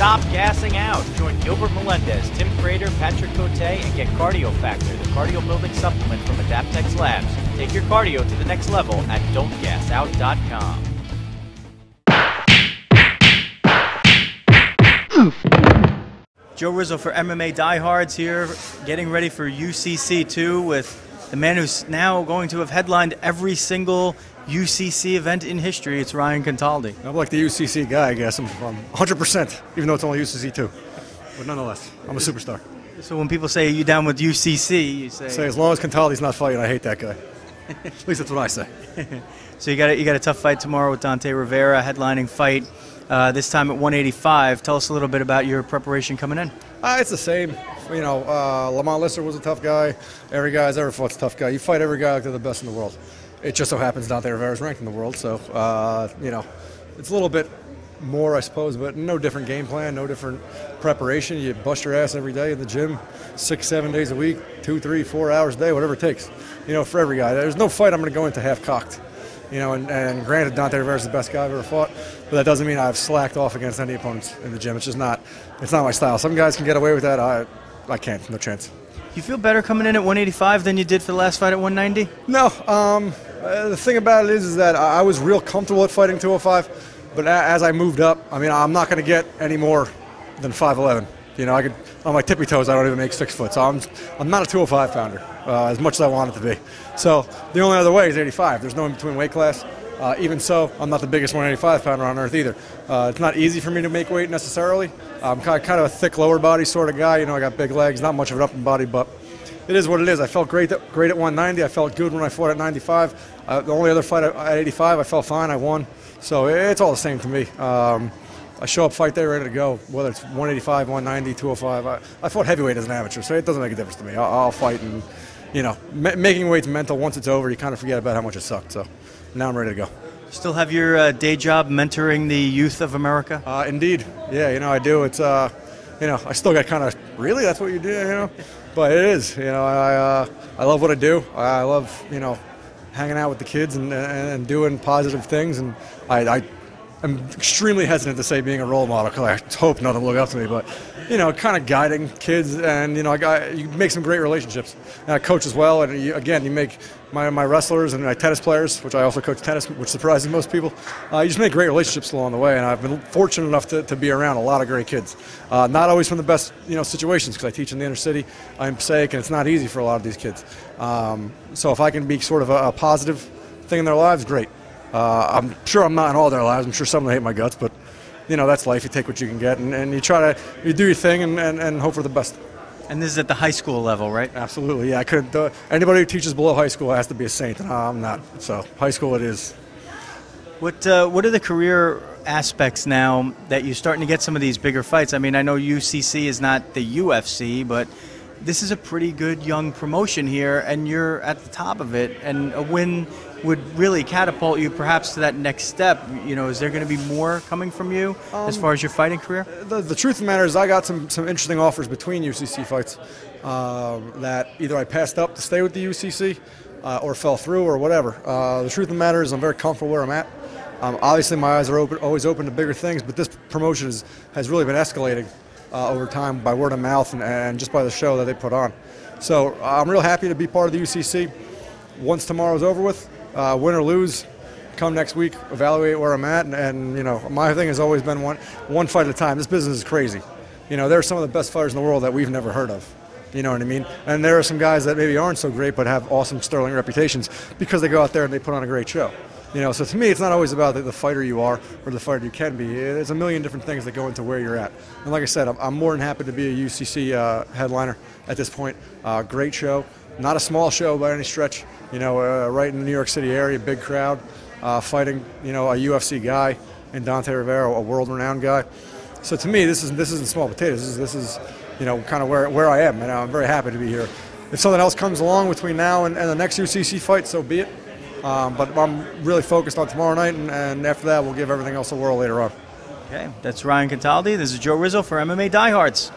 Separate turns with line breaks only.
Stop gassing out. Join Gilbert Melendez, Tim Prater, Patrick Cote, and get Cardio Factor, the cardio building supplement from Adaptex Labs. Take your cardio to the next level at don'tgasout.com. Joe Rizzo for MMA Diehards here, getting ready for UCC 2 with the man who's now going to have headlined every single UCC event in history. It's Ryan Contaldi.
I'm like the UCC guy, I guess. I'm 100%, even though it's only UCC 2. But nonetheless, I'm a superstar.
So when people say, are you down with UCC, you say
as long as Contaldi's not fighting, I hate that guy. At least that's what I say.
So you got a tough fight tomorrow with Dante Rivera, headlining fight. This time at 185. Tell us a little bit about your preparation coming in.
It's the same. You know, Lamont Lister was a tough guy. Every guy's ever fought's a tough guy. You fight every guy like they're the best in the world. It just so happens Dante Rivera's ranked in the world, so, you know, it's a little bit more, I suppose, but no different game plan, no different preparation. You bust your ass every day in the gym, 6-7 days a week, 2, 3, 4 hours a day, whatever it takes, you know, for every guy. There's no fight I'm going to go into half-cocked. You know, and granted, Dante Rivera's the best guy I've ever fought, but that doesn't mean I've slacked off against any opponents in the gym. It's just not, it's not my style. Some guys can get away with that. I can't, no chance.
You feel better coming in at 185 than you did for the last fight at 190?
No. The thing about it is that I was real comfortable at fighting 205, but as I moved up, I mean, I'm not going to get any more than 5'11". You know, I could, on my tippy toes, I don't even make 6 foot. So I'm not a 205 pounder, as much as I want it to be. So the only other way is 85. There's no in between weight class. Even so, I'm not the biggest 185 pounder on earth either. It's not easy for me to make weight necessarily. I'm kind of a thick lower body sort of guy. You know, I got big legs, not much of an upper body, but it is what it is. I felt great at 190. I felt good when I fought at 95. The only other fight at 85, I felt fine. I won. So it's all the same to me. I show up fight day ready to go, whether it's 185, 190, 205. I fought heavyweight as an amateur, so it doesn't make a difference to me. I'll fight, and, you know, making weight's mental. Once it's over, you kind of forget about how much it sucked. So now I'm ready to go.
Still have your day job mentoring the youth of America?
Indeed. Yeah, you know, I do. It's, you know, I still got kind of, really? That's what you do, you know? But it is. You know, I love what I do. I love, you know, hanging out with the kids and doing positive things. And I'm extremely hesitant to say being a role model because I hope none of them look up to me, but, you know, kind of guiding kids, and, you know, you make some great relationships. And I coach as well, and again, you make my wrestlers and my tennis players, which I also coach tennis, which surprises most people, you just make great relationships along the way, and I've been fortunate enough to be around a lot of great kids. Not always from the best, you know, situations, because I teach in the inner city, I'm Passaic, and it's not easy for a lot of these kids. So if I can be sort of a positive thing in their lives, great. I'm sure I'm not in all their lives. I'm sure some of them hate my guts, but, you know, that's life. You take what you can get, and you do your thing and hope for the best.
And this is at the high school level, right?
Absolutely, yeah. Anybody who teaches below high school has to be a saint, and I'm not. So high school it is.
What are the career aspects now that you're starting to get some of these bigger fights? I mean, I know UCC is not the UFC, but this is a pretty good young promotion here, and you're at the top of it, and a win would really catapult you perhaps to that next step. You know, is there going to be more coming from you as far as your fighting career? The
truth of the matter is I got some interesting offers between UCC fights that either I passed up to stay with the UCC or fell through or whatever. The truth of the matter is I'm very comfortable where I'm at. Obviously my eyes are always open to bigger things, but this promotion has really been escalating over time by word of mouth and just by the show that they put on. So I'm real happy to be part of the UCC. Once tomorrow's over with, win or lose, come next week, evaluate where I'm at, and you know, my thing has always been one fight at a time. This business is crazy. You know, there are some of the best fighters in the world that we've never heard of. You know what I mean? And there are some guys that maybe aren't so great but have awesome sterling reputations because they go out there and they put on a great show. You know, so to me, it's not always about the fighter you are or the fighter you can be. There's a million different things that go into where you're at. And like I said, I'm more than happy to be a UCC headliner at this point. Great show. Not a small show by any stretch. You know, right in the New York City area, big crowd, fighting, you know, a UFC guy and Dante Rivera, a world-renowned guy. So to me, this isn't small potatoes. This is you know, kind of where I am, and I'm very happy to be here. If something else comes along between now and the next UCC fight, so be it. But I'm really focused on tomorrow night, and after that, we'll give everything else a whirl later on.
Okay, that's Ryan Contaldi. This is Joe Rizzo for MMA Diehards.